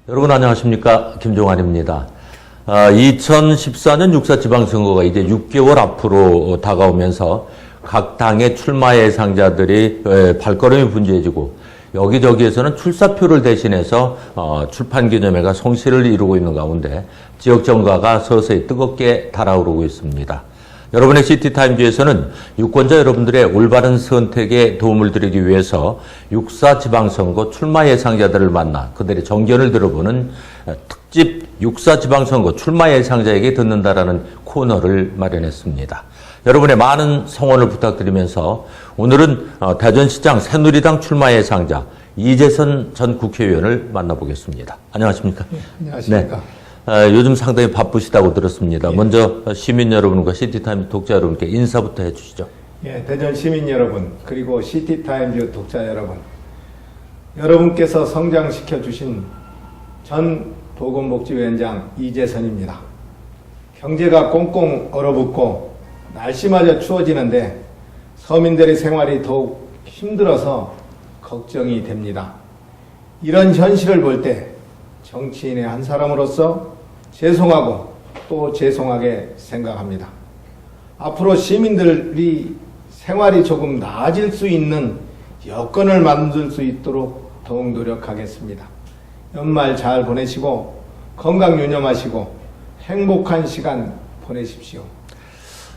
여러분 안녕하십니까? 김종환입니다. 2014년 6.4 지방선거가 이제 6개월 앞으로 다가오면서 각 당의 출마 예상자들이 발걸음이 분주해지고 여기저기에서는 출사표를 대신해서 출판기념회가 성시를 이루고 있는 가운데 지역 정가가 서서히 뜨겁게 달아오르고 있습니다. 여러분의 시티타임즈에서는 유권자 여러분들의 올바른 선택에 도움을 드리기 위해서 6.4 지방선거 출마 예상자들을 만나 그들의 정견을 들어보는 특집 6.4 지방선거 출마 예상자에게 듣는다라는 코너를 마련했습니다. 여러분의 많은 성원을 부탁드리면서 오늘은 대전시장 새누리당 출마 예상자 이재선 전 국회의원을 만나보겠습니다. 안녕하십니까? 네, 안녕하십니까? 네. 요즘 상당히 바쁘시다고 들었습니다. 예. 먼저 시민 여러분과 시티타임즈 독자 여러분께 인사부터 해주시죠. 예, 대전 시민 여러분 그리고 시티타임즈 독자 여러분, 여러분께서 성장시켜 주신 전 보건복지위원장 이재선입니다. 경제가 꽁꽁 얼어붙고 날씨마저 추워지는데 서민들의 생활이 더욱 힘들어서 걱정이 됩니다. 이런 현실을 볼 때 정치인의 한 사람으로서 죄송하고 또 죄송하게 생각합니다. 앞으로 시민들이 생활이 조금 나아질 수 있는 여건을 만들 수 있도록 더욱 노력하겠습니다. 연말 잘 보내시고 건강 유념하시고 행복한 시간 보내십시오.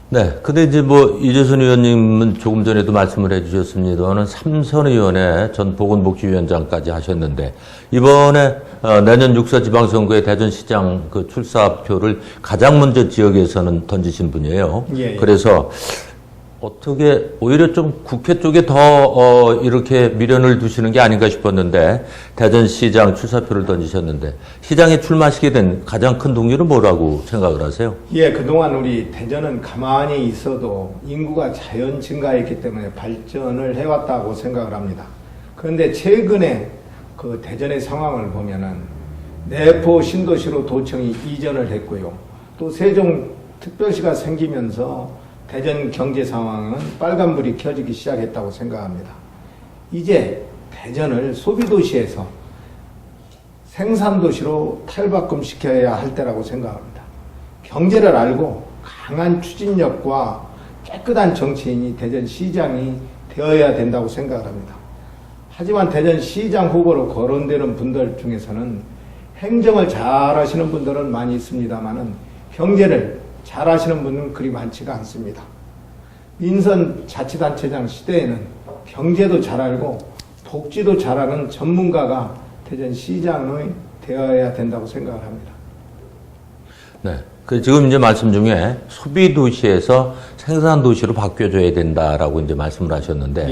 네. 근데 이제 이재선 의원님은 조금 전에도 말씀을 해주셨습니다만 삼선 의원의 전 보건복지위원장까지 하셨는데 이번에 내년 6.4 지방선거의 대전시장 그 출사표를 가장 먼저 지역에서는 던지신 분이에요. 예. 그래서 어떻게 오히려 좀 국회 쪽에 더 이렇게 미련을 두시는 게 아닌가 싶었는데 대전시장 출사표를 던지셨는데 시장에 출마하시게 된 가장 큰 동기는 뭐라고 생각을 하세요? 예, 그동안 우리 대전은 가만히 있어도 인구가 자연 증가했기 때문에 발전을 해왔다고 생각을 합니다. 그런데 최근에 그 대전의 상황을 보면은 내포 신도시로 도청이 이전을 했고요. 또 세종특별시가 생기면서 대전 경제 상황은 빨간불이 켜지기 시작했다고 생각합니다. 이제 대전을 소비도시에서 생산도시로 탈바꿈시켜야 할 때라고 생각합니다. 경제를 알고 강한 추진력과 깨끗한 정치인이 대전시장이 되어야 된다고 생각을 합니다. 하지만 대전시장 후보로 거론되는 분들 중에서는 행정을 잘하시는 분들은 많이 있습니다만은 경제를 잘하시는 분은 그리 많지가 않습니다. 민선자치단체장 시대에는 경제도 잘 알고 복지도 잘하는 전문가가 대전시장이 되어야 된다고 생각을 합니다. 네. 그 지금 이제 말씀 중에 소비도시에서 생산도시로 바뀌어줘야 된다라고 이제 말씀을 하셨는데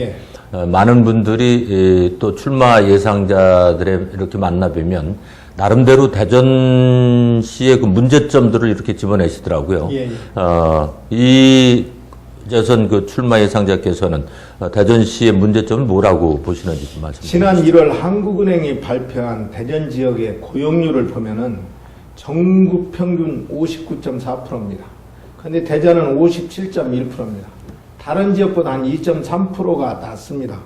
예. 많은 분들이 또 출마 예상자들의 이렇게 만나뵈면 나름대로 대전시의 그 문제점들을 이렇게 집어내시더라고요. 예, 예. 이재선 그 출마 예상자께서는 대전시의 문제점을 뭐라고 보시는지 좀 말씀 주시죠. 지난 1월 한국은행이 발표한 대전 지역의 고용률을 보면은 전국 평균 59.4%입니다. 그런데 대전은 57.1%입니다. 다른 지역보다 한 2.3%가 낮습니다.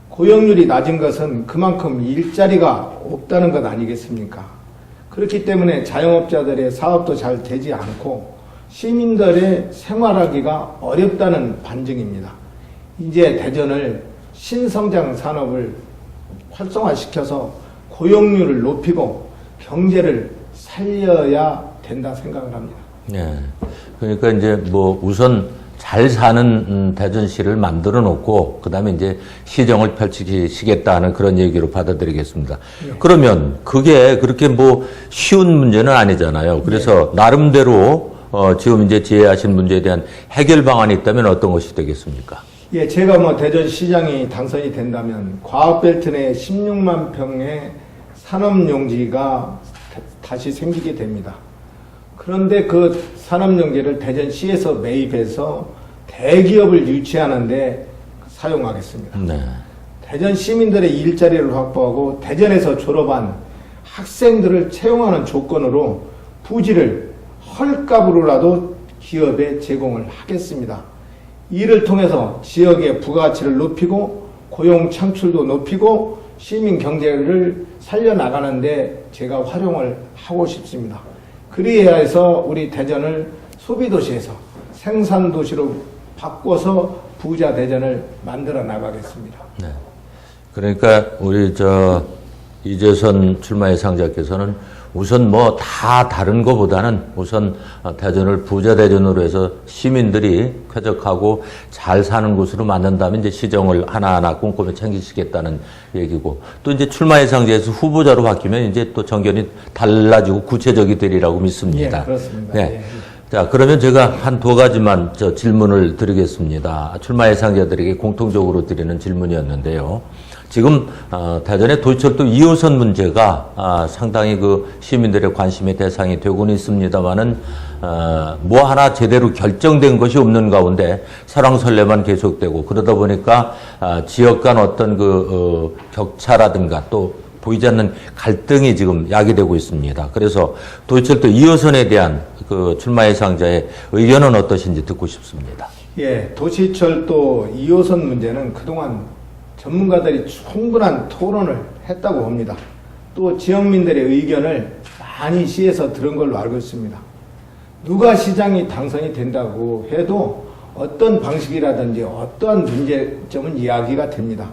고용률이 낮은 것은 그만큼 일자리가 없다는 것 아니겠습니까? 그렇기 때문에 자영업자들의 사업도 잘 되지 않고 시민들의 생활하기가 어렵다는 반증입니다. 이제 대전을 신성장 산업을 활성화시켜서 고용률을 높이고 경제를 살려야 된다 생각을 합니다. 네. 그러니까 이제 우선 잘 사는 대전시를 만들어 놓고 그다음에 이제 시정을 펼치시겠다는 그런 얘기로 받아들이겠습니다. 네. 그러면 그게 그렇게 쉬운 문제는 아니잖아요. 그래서 네. 나름대로 지금 이제 제시하신 문제에 대한 해결 방안이 있다면 어떤 것이 되겠습니까? 예, 제가 대전시장이 당선이 된다면 과학벨트 내 16만 평의 산업용지가 다시 생기게 됩니다. 그런데 그 산업용지를 대전시에서 매입해서 대기업을 유치하는데 사용하겠습니다. 네. 대전 시민들의 일자리를 확보하고 대전에서 졸업한 학생들을 채용하는 조건으로 부지를 헐값으로라도 기업에 제공을 하겠습니다. 이를 통해서 지역의 부가가치를 높이고 고용 창출도 높이고 시민 경제를 살려나가는데 제가 활용을 하고 싶습니다. 그리해야 해서 우리 대전을 소비도시에서 생산도시로 바꿔서 부자 대전을 만들어 나가겠습니다. 네. 그러니까 우리 이재선 출마 예상자께서는 우선 뭐 다 다른 것보다는 우선 대전을 부자 대전으로 해서 시민들이 쾌적하고 잘 사는 곳으로 만든다면 이제 시정을 하나하나 꼼꼼히 챙기시겠다는 얘기고, 또 이제 출마 예상자에서 후보자로 바뀌면 이제 또 정견이 달라지고 구체적이 되리라고 믿습니다. 예, 그렇습니다. 네. 예. 자, 그러면 제가 한 두 가지만 질문을 드리겠습니다. 출마 예상자들에게 공통적으로 드리는 질문이었는데요. 지금 대전의 도시철도 2호선 문제가 상당히 그 시민들의 관심의 대상이 되고는 있습니다만은 뭐 하나 제대로 결정된 것이 없는 가운데 설왕설래만 계속되고, 그러다 보니까 지역 간 어떤 그 격차라든가 또 보이지 않는 갈등이 지금 야기되고 있습니다. 그래서 도시철도 2호선에 대한 그 출마 예상자의 의견은 어떠신지 듣고 싶습니다. 예, 도시철도 2호선 문제는 그동안 전문가들이 충분한 토론을 했다고 봅니다. 또 지역민들의 의견을 많이 시에서 들은 걸로 알고 있습니다. 누가 시장이 당선이 된다고 해도 어떤 방식이라든지 어떠한 문제점은 이야기가 됩니다.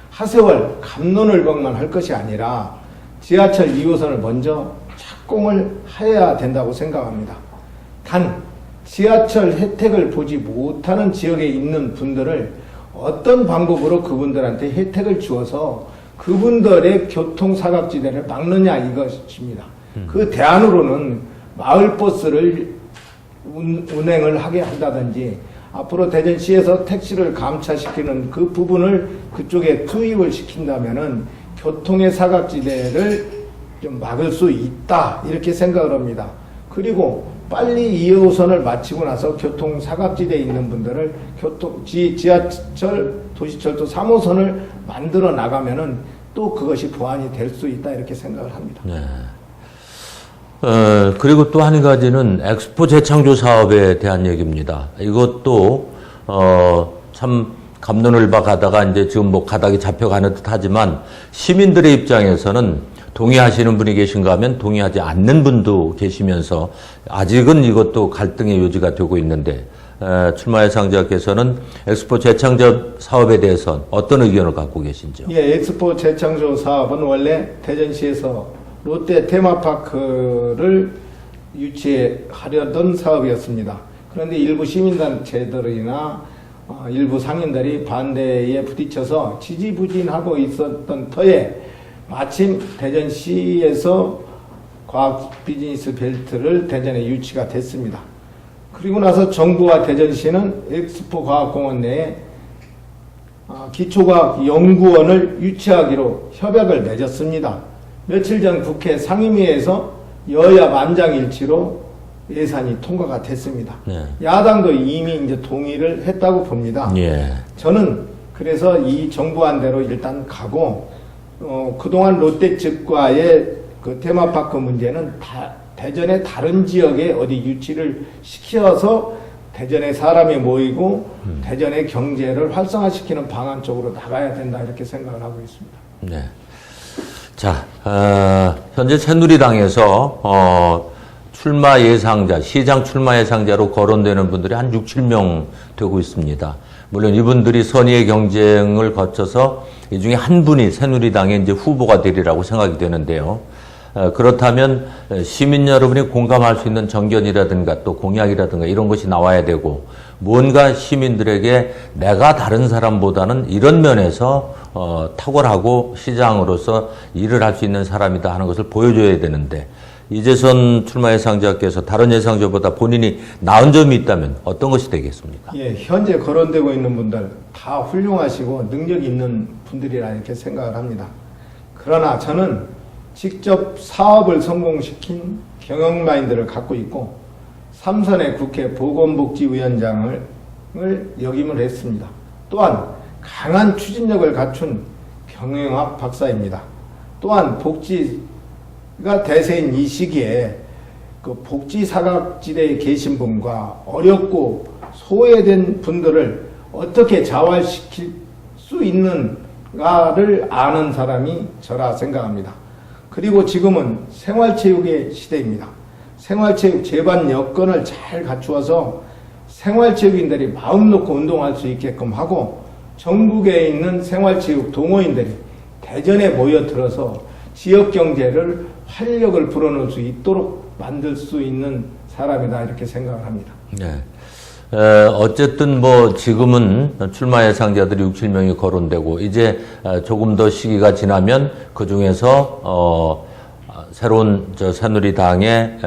하세월 갑론을박만 할 것이 아니라 지하철 2호선을 먼저 착공을 해야 된다고 생각합니다. 단 지하철 혜택을 보지 못하는 지역에 있는 분들을 어떤 방법으로 그분들한테 혜택을 주어서 그분들의 교통사각지대를 막느냐 이것입니다. 그 대안으로는 마을버스를 운행을 하게 한다든지, 앞으로 대전시에서 택시를 감차시키는 그 부분을 그쪽에 투입을 시킨다면은 교통의 사각지대를 좀 막을 수 있다, 이렇게 생각을 합니다. 그리고 빨리 2호선을 마치고 나서 교통 사각지대에 있는 분들을 지하철, 도시철도 3호선을 만들어 나가면은 또 그것이 보완이 될 수 있다, 이렇게 생각을 합니다. 네. 그리고 또 한 가지는 엑스포 재창조 사업에 대한 얘기입니다. 이것도, 참, 갑론을박하다가 이제 지금 뭐 가닥이 잡혀가는 듯 하지만 시민들의 입장에서는 동의하시는 분이 계신가 하면 동의하지 않는 분도 계시면서 아직은 이것도 갈등의 요지가 되고 있는데, 출마 예상자께서는 엑스포 재창조 사업에 대해서 어떤 의견을 갖고 계신지요? 예, 엑스포 재창조 사업은 원래 대전시에서 롯데 테마파크를 유치하려던 사업이었습니다. 그런데 일부 시민단체들이나 일부 상인들이 반대에 부딪혀서 지지부진하고 있었던 터에 마침 대전시에서 과학 비즈니스 벨트를 대전에 유치가 됐습니다. 그리고 나서 정부와 대전시는 엑스포 과학공원 내에 기초과학 연구원을 유치하기로 협약을 맺었습니다. 며칠 전 국회 상임위에서 여야 만장일치로 예산이 통과가 됐습니다. 네. 야당도 이미 이제 동의를 했다고 봅니다. 예. 저는 그래서 이 정부안대로 일단 가고, 그동안 롯데 측과의 그 테마파크 문제는 대전의 다른 지역에 어디 유치를 시켜서 대전에 사람이 모이고 대전의 경제를 활성화시키는 방안 쪽으로 나가야 된다, 이렇게 생각을 하고 있습니다. 네. 자, 현재 새누리당에서 출마 예상자, 시장 출마 예상자로 거론되는 분들이 한 6, 7명 되고 있습니다. 물론 이분들이 선의의 경쟁을 거쳐서 이 중에 한 분이 새누리당의 이제 후보가 되리라고 생각이 되는데요. 그렇다면 시민 여러분이 공감할 수 있는 정견이라든가 또 공약이라든가 이런 것이 나와야 되고, 뭔가 시민들에게 내가 다른 사람보다는 이런 면에서 탁월하고 시장으로서 일을 할 수 있는 사람이다 하는 것을 보여줘야 되는데, 이재선 출마 예상자께서 다른 예상자보다 본인이 나은 점이 있다면 어떤 것이 되겠습니까? 예, 현재 거론되고 있는 분들 다 훌륭하시고 능력 있는 분들이라 이렇게 생각을 합니다. 그러나 저는 직접 사업을 성공시킨 경영 마인드를 갖고 있고, 삼선의 국회 보건복지위원장을 역임을 했습니다. 또한 강한 추진력을 갖춘 경영학 박사입니다. 또한 복지가 대세인 이 시기에 그 복지 사각지대에 계신 분과 어렵고 소외된 분들을 어떻게 자활시킬 수 있는 것인가를 아는 사람이 저라 생각합니다. 그리고 지금은 생활체육의 시대입니다. 생활체육 제반 여건을 잘 갖추어서 생활체육인들이 마음 놓고 운동할 수 있게끔 하고 전국에 있는 생활체육 동호인들이 대전에 모여들어서 지역경제를 활력을 불어넣을 수 있도록 만들 수 있는 사람이다 이렇게 생각을 합니다. 네. 어쨌든 뭐 지금은 출마 예상자들이 6, 7명이 거론되고 이제 조금 더 시기가 지나면 그 중에서 새로운 새누리당의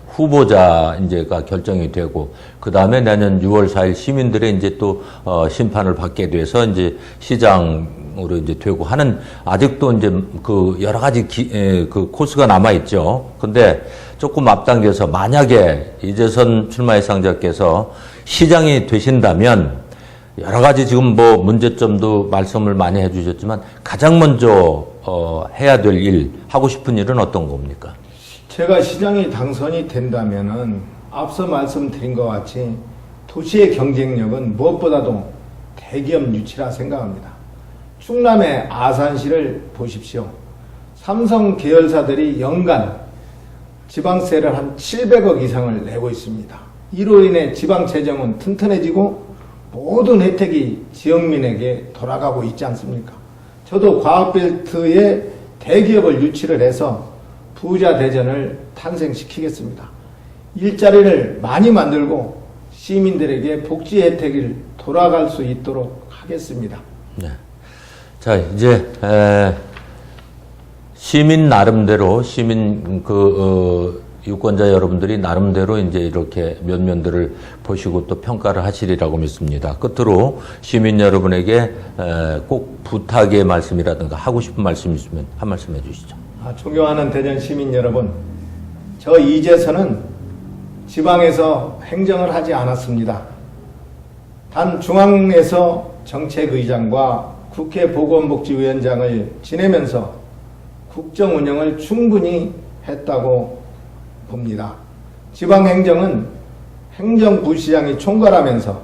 후보자 이제가 결정이 되고 그 다음에 내년 6월 4일 시민들의 이제 또 심판을 받게 돼서 이제 시장으로 이제 되고 하는 아직도 이제 그 여러 가지 그 코스가 남아 있죠. 근데 조금 앞당겨서 만약에 이재선 출마 예상자께서 시장이 되신다면 여러 가지 지금 뭐 문제점도 말씀을 많이 해주셨지만 가장 먼저 해야 될 일, 하고 싶은 일은 어떤 겁니까? 제가 시장이 당선이 된다면은 앞서 말씀드린 것 같이 도시의 경쟁력은 무엇보다도 대기업 유치라 생각합니다. 충남의 아산시를 보십시오. 삼성 계열사들이 연간 지방세를 한 700억 이상을 내고 있습니다. 이로 인해 지방 재정은 튼튼해지고 모든 혜택이 지역민에게 돌아가고 있지 않습니까? 저도 과학벨트에 대기업을 유치를 해서 부자 대전을 탄생시키겠습니다. 일자리를 많이 만들고 시민들에게 복지 혜택을 돌아갈 수 있도록 하겠습니다. 네. 자, 이제 시민 나름대로 시민 유권자 여러분들이 나름대로 이제 이렇게 면면들을 보시고 또 평가를 하시리라고 믿습니다. 끝으로 시민 여러분에게 꼭 부탁의 말씀이라든가 하고 싶은 말씀 있으면 한 말씀 해주시죠. 존경하는 대전 시민 여러분, 저 이재선은 지방에서 행정을 하지 않았습니다. 단 중앙에서 정책의장과 국회 보건복지위원장을 지내면서 국정 운영을 충분히 했다고 봅니다. 지방행정은 행정부시장이 총괄하면서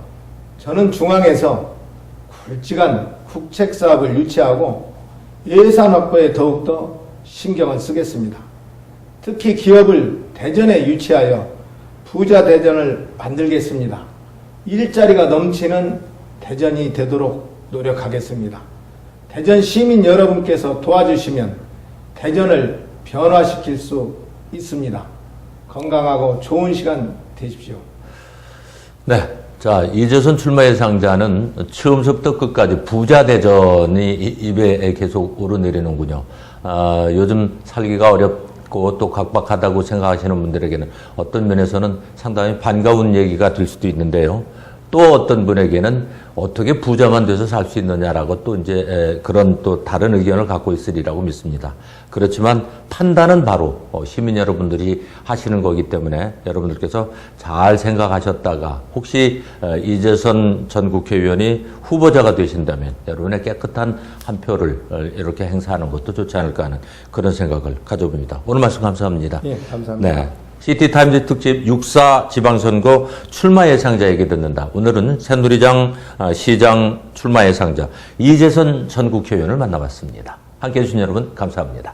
저는 중앙에서 굵직한 국책사업을 유치하고 예산 확보에 더욱더 신경을 쓰겠습니다. 특히 기업을 대전에 유치하여 부자 대전을 만들겠습니다. 일자리가 넘치는 대전이 되도록 노력하겠습니다. 대전 시민 여러분께서 도와주시면 대전을 변화시킬 수 있습니다. 건강하고 좋은 시간 되십시오. 네. 자, 이재선 출마 예상자는 처음부터 끝까지 부자 대전이 입에 계속 오르내리는군요. 요즘 살기가 어렵고 또 각박하다고 생각하시는 분들에게는 어떤 면에서는 상당히 반가운 얘기가 될 수도 있는데요. 또 어떤 분에게는 어떻게 부자만 돼서 살 수 있느냐라고 또 이제 그런 또 다른 의견을 갖고 있으리라고 믿습니다. 그렇지만 판단은 바로 시민 여러분들이 하시는 거기 때문에 여러분들께서 잘 생각하셨다가 혹시 이재선 전 국회의원이 후보자가 되신다면 여러분의 깨끗한 한 표를 이렇게 행사하는 것도 좋지 않을까 하는 그런 생각을 가져봅니다. 오늘 말씀 감사합니다. 예, 감사합니다. 네. 시티타임즈 특집 6.4 지방선거 출마 예상자에게 듣는다. 오늘은 새누리당 시장 출마 예상자 이재선 전 국회의원을 만나봤습니다. 함께해 주신 여러분 감사합니다.